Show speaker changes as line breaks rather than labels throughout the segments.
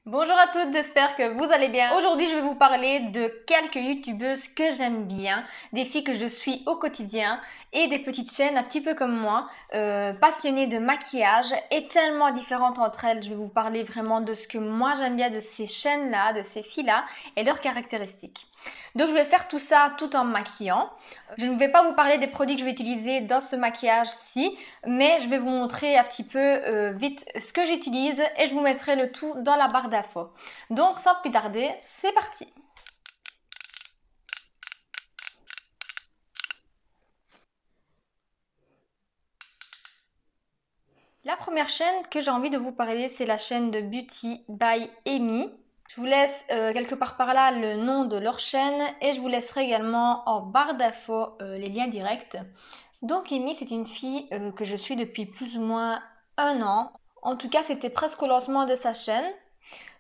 Bonjour à toutes, j'espère que vous allez bien. Aujourd'hui, je vais vous parler de quelques youtubeuses que j'aime bien, des filles que je suis au quotidien et des petites chaînes un petit peu comme moi, passionnées de maquillage et tellement différentes entre elles. Je vais vous parler vraiment de ce que moi j'aime bien de ces chaînes-là, de ces filles-là et leurs caractéristiques. Donc je vais faire tout ça tout en maquillant. Je ne vais pas vous parler des produits que je vais utiliser dans ce maquillage-ci, mais je vais vous montrer un petit peu vite ce que j'utilise et je vous mettrai le tout dans la barre d'infos. Donc sans plus tarder, c'est parti! La première chaîne que j'ai envie de vous parler, c'est la chaîne de Beauty by Amy. Je vous laisse quelque part par là le nom de leur chaîne et je vous laisserai également en barre d'infos les liens directs. Donc Amy, c'est une fille que je suis depuis plus ou moins un an. En tout cas, c'était presque au lancement de sa chaîne.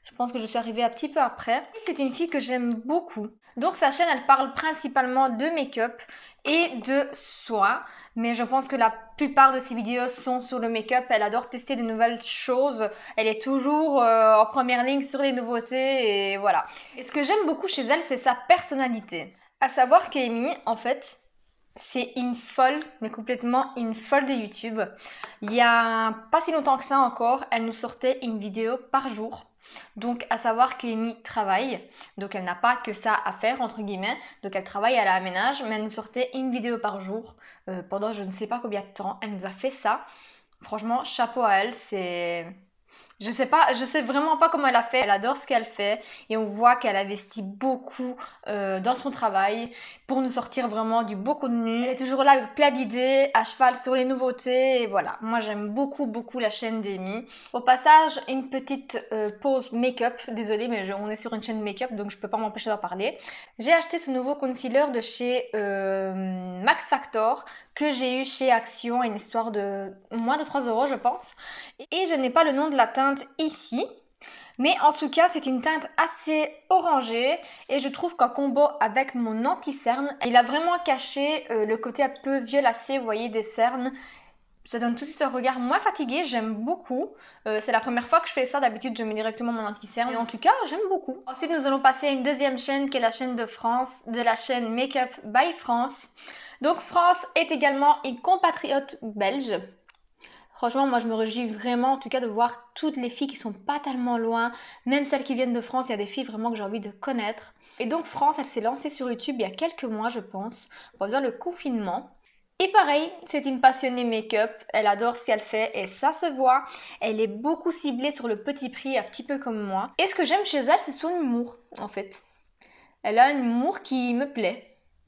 Je pense que je suis arrivée un petit peu après. Et c'est une fille que j'aime beaucoup. Donc sa chaîne, elle parle principalement de make-up et de soins. Mais je pense que la plupart de ses vidéos sont sur le make-up. Elle adore tester de nouvelles choses. Elle est toujours en première ligne sur les nouveautés et voilà. Et ce que j'aime beaucoup chez elle, c'est sa personnalité. À savoir qu'Amy, en fait, c'est une folle, mais complètement une folle de YouTube. Il y a pas si longtemps que ça encore, elle nous sortait une vidéo par jour. Donc à savoir qu'Amy travaille, donc elle n'a pas que ça à faire entre guillemets, donc elle travaille, elle aménage, mais elle nous sortait une vidéo par jour pendant je ne sais pas combien de temps. Elle nous a fait ça. Franchement, chapeau à elle, c'est... Je sais pas, je sais vraiment pas comment elle a fait. Elle adore ce qu'elle fait et on voit qu'elle investit beaucoup dans son travail pour nous sortir vraiment du beau contenu. Elle est toujours là avec plein d'idées, à cheval sur les nouveautés et voilà. Moi j'aime beaucoup la chaîne d'Amy. Au passage, une petite pause make-up. Désolée mais on est sur une chaîne make-up donc je peux pas m'empêcher d'en parler. J'ai acheté ce nouveau concealer de chez Max Factor que j'ai eu chez Action, une histoire de moins de 3 € je pense. Et je n'ai pas le nom de la teinte ici. Mais en tout cas, c'est une teinte assez orangée et je trouve qu'en combo avec mon anti-cerne, il a vraiment caché le côté un peu violacé, vous voyez, des cernes. Ça donne tout de suite un regard moins fatigué, j'aime beaucoup. C'est la première fois que je fais ça, d'habitude je mets directement mon anti-cerne. Mais en tout cas, j'aime beaucoup. Ensuite, nous allons passer à une deuxième chaîne qui est la chaîne de France, de la chaîne Makeup by France. Donc France est également une compatriote belge. Franchement, moi je me réjouis vraiment en tout cas de voir toutes les filles qui sont pas tellement loin, même celles qui viennent de France, il y a des filles vraiment que j'ai envie de connaître. Et donc France, elle s'est lancée sur YouTube il y a quelques mois je pense, pendant le confinement. Et pareil, c'est une passionnée make-up, elle adore ce qu'elle fait et ça se voit. Elle est beaucoup ciblée sur le petit prix, un petit peu comme moi. Et ce que j'aime chez elle, c'est son humour en fait. Elle a un humour qui me plaît.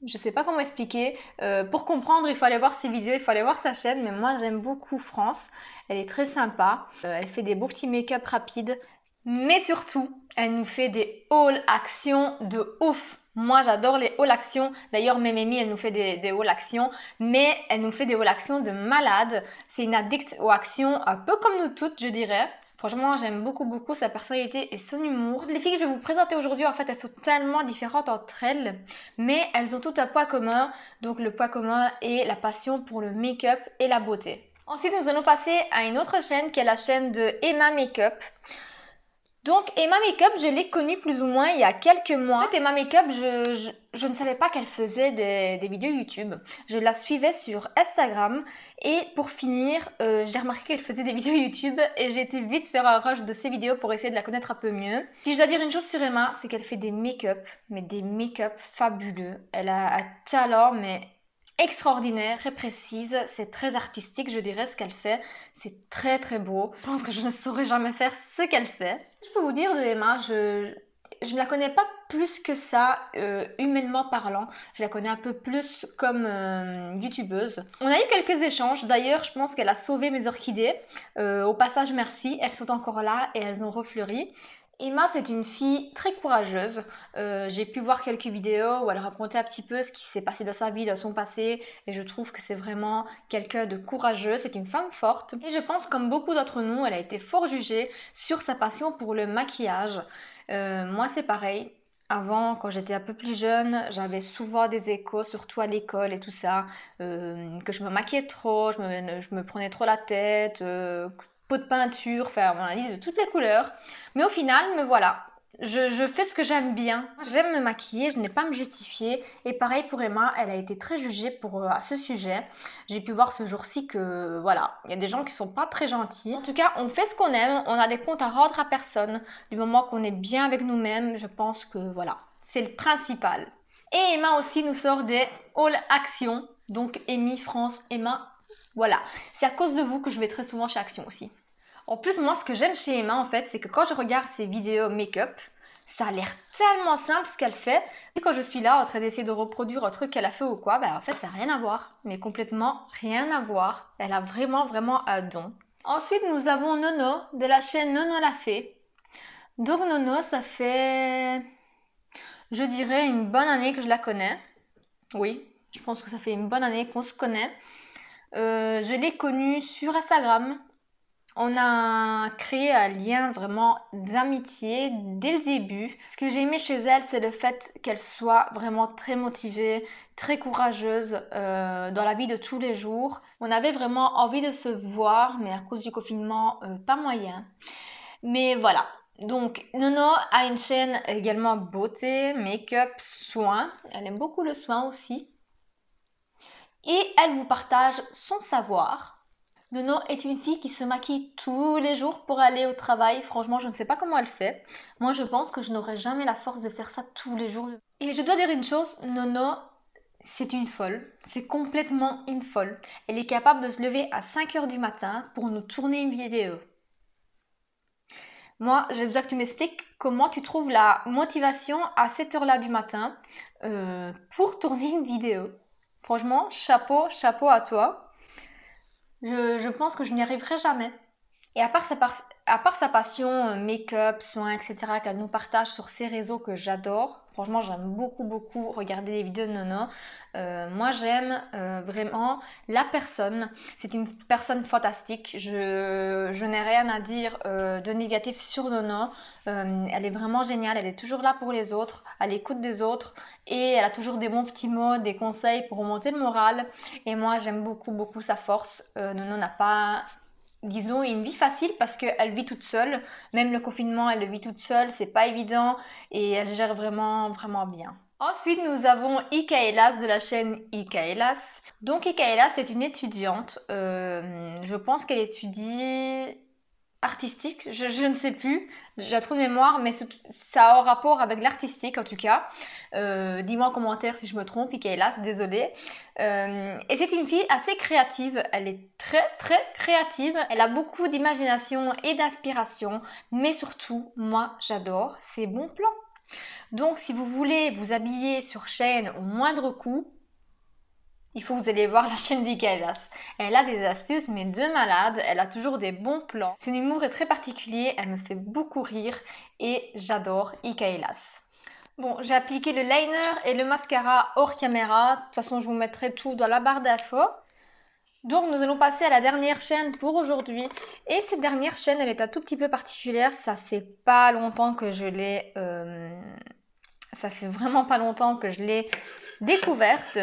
Je sais pas comment expliquer. Pour comprendre, il faut aller voir ses vidéos, il faut aller voir sa chaîne. Mais moi, j'aime beaucoup France. Elle est très sympa. Elle fait des beaux petits make-up rapides. Mais surtout, elle nous fait des haul actions de ouf. Moi, j'adore les haul actions. D'ailleurs, même Amy, elle nous fait des haul actions. Mais elle nous fait des haul actions de malade. C'est une addict aux actions, un peu comme nous toutes, je dirais. Franchement, j'aime beaucoup sa personnalité et son humour. Les filles que je vais vous présenter aujourd'hui, en fait, elles sont tellement différentes entre elles, mais elles ont toutes un point commun. Donc le point commun est la passion pour le make-up et la beauté. Ensuite, nous allons passer à une autre chaîne qui est la chaîne de Emma Makeup. Donc Emma Makeup, je l'ai connue plus ou moins il y a quelques mois. En fait, Emma Makeup, je ne savais pas qu'elle faisait des vidéos YouTube. Je la suivais sur Instagram et pour finir, j'ai remarqué qu'elle faisait des vidéos YouTube et j'ai été vite faire un rush de ses vidéos pour essayer de la connaître un peu mieux. Si je dois dire une chose sur Emma, c'est qu'elle fait des make-up, mais des make-up fabuleux. Elle a un talent, mais extraordinaire, très précise, c'est très artistique je dirais ce qu'elle fait, c'est très beau. Je pense que je ne saurais jamais faire ce qu'elle fait. Je peux vous dire de Emma, je ne la connais pas plus que ça, humainement parlant. Je la connais un peu plus comme youtubeuse. On a eu quelques échanges, d'ailleurs je pense qu'elle a sauvé mes orchidées. Au passage merci, elles sont encore là et elles ont refleuri. Emma, c'est une fille très courageuse. J'ai pu voir quelques vidéos où elle racontait un petit peu ce qui s'est passé dans sa vie, dans son passé, et je trouve que c'est vraiment quelqu'un de courageux. C'est une femme forte. Et je pense, comme beaucoup d'entre nous, elle a été fort jugée sur sa passion pour le maquillage. Moi, c'est pareil. Avant, quand j'étais un peu plus jeune, j'avais souvent des échos, surtout à l'école et tout ça, que je me maquillais trop, je me prenais trop la tête, pot de peinture, enfin on a dit de toutes les couleurs. Mais au final, me voilà. Je fais ce que j'aime bien. J'aime me maquiller, je n'ai pas à me justifier. Et pareil pour Emma, elle a été très jugée à ce sujet. J'ai pu voir ce jour-ci que voilà, il y a des gens qui sont pas très gentils. En tout cas, on fait ce qu'on aime, on a des comptes à rendre à personne. Du moment qu'on est bien avec nous-mêmes, je pense que voilà, c'est le principal. Et Emma aussi nous sort des All Action. Donc Amy, France, Emma, voilà. C'est à cause de vous que je vais très souvent chez Action aussi. En plus, moi, ce que j'aime chez Emma, en fait, c'est que quand je regarde ses vidéos make-up, ça a l'air tellement simple ce qu'elle fait. Et quand je suis là en train d'essayer de reproduire un truc qu'elle a fait ou quoi, en fait, ça n'a rien à voir. Mais complètement rien à voir. Elle a vraiment, vraiment un don. Ensuite, nous avons Nono, de la chaîne Nono la Fée. Donc Nono, ça fait, je dirais, une bonne année que je la connais. Oui, je pense que ça fait une bonne année qu'on se connaît. Je l'ai connue sur Instagram. On a créé un lien vraiment d'amitié dès le début. Ce que j'ai aimé chez elle, c'est le fait qu'elle soit vraiment très motivée, très courageuse dans la vie de tous les jours. On avait vraiment envie de se voir, mais à cause du confinement, pas moyen. Mais voilà. Donc, Nono a une chaîne également beauté, make-up, soins. Elle aime beaucoup le soin aussi. Et elle vous partage son savoir. Nono est une fille qui se maquille tous les jours pour aller au travail. Franchement, je ne sais pas comment elle fait. Moi, je pense que je n'aurais jamais la force de faire ça tous les jours. Et je dois dire une chose, Nono, c'est une folle. C'est complètement une folle. Elle est capable de se lever à 5 heures du matin pour nous tourner une vidéo. Moi, j'ai besoin que tu m'expliques comment tu trouves la motivation à cette heure-là du matin pour tourner une vidéo. Franchement, chapeau, chapeau à toi. Je pense que je n'y arriverai jamais. Et à part sa passion make-up, soins, etc. qu'elle nous partage sur ses réseaux que j'adore, franchement j'aime beaucoup beaucoup regarder les vidéos de Nono. Moi j'aime vraiment la personne, c'est une personne fantastique, je n'ai rien à dire de négatif sur Nono. Elle est vraiment géniale, elle est toujours là pour les autres, à l'écoute des autres et elle a toujours des bons petits mots, des conseils pour remonter le moral. Et moi j'aime beaucoup beaucoup sa force. Nono n'a pas, disons, une vie facile parce qu'elle vit toute seule. Même le confinement, elle le vit toute seule, c'est pas évident et elle gère vraiment, vraiment bien. Ensuite, nous avons Ikaelas de la chaîne Ikaelas. Donc Ikaelas est une étudiante. Je pense qu'elle étudie artistique, je ne sais plus, j'ai un trou de mémoire, mais ça a un rapport avec l'artistique en tout cas. Dis-moi en commentaire si je me trompe, Ikaelas, désolée. Et c'est une fille assez créative, elle est très très créative, elle a beaucoup d'imagination et d'inspiration, mais surtout, moi j'adore ses bons plans. Donc si vous voulez vous habiller sur chaîne au moindre coût, il faut que vous allez voir la chaîne d'Ikaelas. Elle a des astuces, mais de malade. Elle a toujours des bons plans. Son humour est très particulier. Elle me fait beaucoup rire. Et j'adore Ikaelas. Bon, j'ai appliqué le liner et le mascara hors caméra. De toute façon, je vous mettrai tout dans la barre d'infos. Donc, nous allons passer à la dernière chaîne pour aujourd'hui. Et cette dernière chaîne, elle est un tout petit peu particulière. Ça fait pas longtemps que je l'ai... Ça fait vraiment pas longtemps que je l'ai découverte.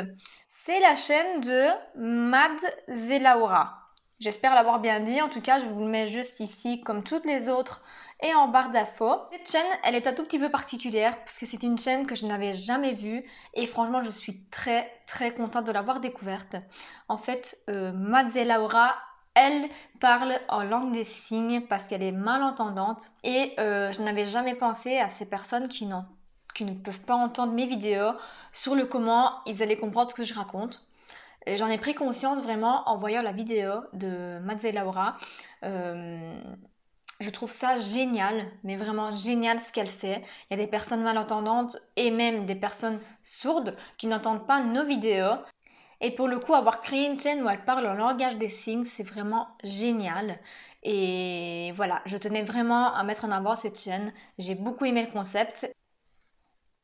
C'est la chaîne de Madzelaura. J'espère l'avoir bien dit. En tout cas, je vous le mets juste ici comme toutes les autres et en barre d'infos. Cette chaîne, elle est un tout petit peu particulière parce que c'est une chaîne que je n'avais jamais vue et franchement, je suis très très contente de l'avoir découverte. En fait, Madzelaura, elle parle en langue des signes parce qu'elle est malentendante et je n'avais jamais pensé à ces personnes qui ne peuvent pas entendre mes vidéos sur le comment ils allaient comprendre ce que je raconte. J'en ai pris conscience vraiment en voyant la vidéo de Madzelaura. Je trouve ça génial, mais vraiment génial ce qu'elle fait. Il y a des personnes malentendantes et même des personnes sourdes qui n'entendent pas nos vidéos. Et pour le coup, avoir créé une chaîne où elle parle en langage des signes, c'est vraiment génial. Et voilà, je tenais vraiment à mettre en avant cette chaîne. J'ai beaucoup aimé le concept.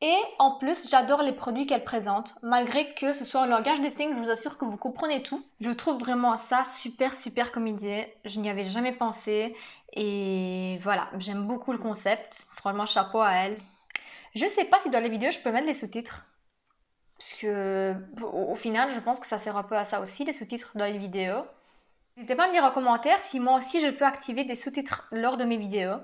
Et en plus, j'adore les produits qu'elle présente, malgré que ce soit en langage des signes, je vous assure que vous comprenez tout. Je trouve vraiment ça super super comme idée, je n'y avais jamais pensé et voilà, j'aime beaucoup le concept, franchement chapeau à elle. Je sais pas si dans les vidéos je peux mettre les sous-titres, parce que au final je pense que ça sert un peu à ça aussi, les sous-titres dans les vidéos. N'hésitez pas à me dire en commentaire si moi aussi je peux activer des sous-titres lors de mes vidéos.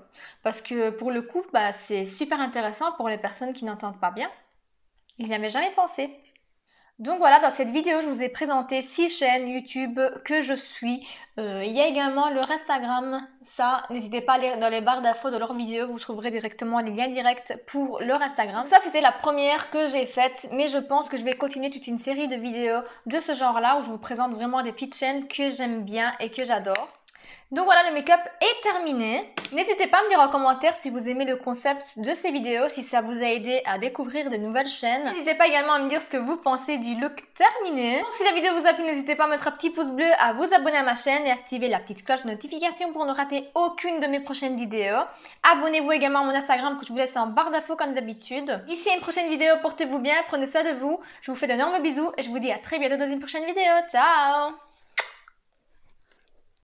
Parce que pour le coup, c'est super intéressant pour les personnes qui n'entendent pas bien. Ils n'y avaient jamais pensé. Donc voilà, dans cette vidéo, je vous ai présenté 6 chaînes YouTube que je suis. Il y a également leur Instagram. Ça, n'hésitez pas à aller dans les barres d'infos de leurs vidéos, vous trouverez directement les liens directs pour leur Instagram. Ça, c'était la première que j'ai faite, mais je pense que je vais continuer toute une série de vidéos de ce genre-là où je vous présente vraiment des petites chaînes que j'aime bien et que j'adore. Donc voilà, le make-up est terminé. N'hésitez pas à me dire en commentaire si vous aimez le concept de ces vidéos, si ça vous a aidé à découvrir de nouvelles chaînes. N'hésitez pas également à me dire ce que vous pensez du look terminé. Donc si la vidéo vous a plu, n'hésitez pas à mettre un petit pouce bleu, à vous abonner à ma chaîne et activer la petite cloche de notification pour ne rater aucune de mes prochaines vidéos. Abonnez-vous également à mon Instagram que je vous laisse en barre d'infos comme d'habitude. D'ici à une prochaine vidéo, portez-vous bien, prenez soin de vous. Je vous fais d'énormes bisous et je vous dis à très bientôt dans une prochaine vidéo. Ciao!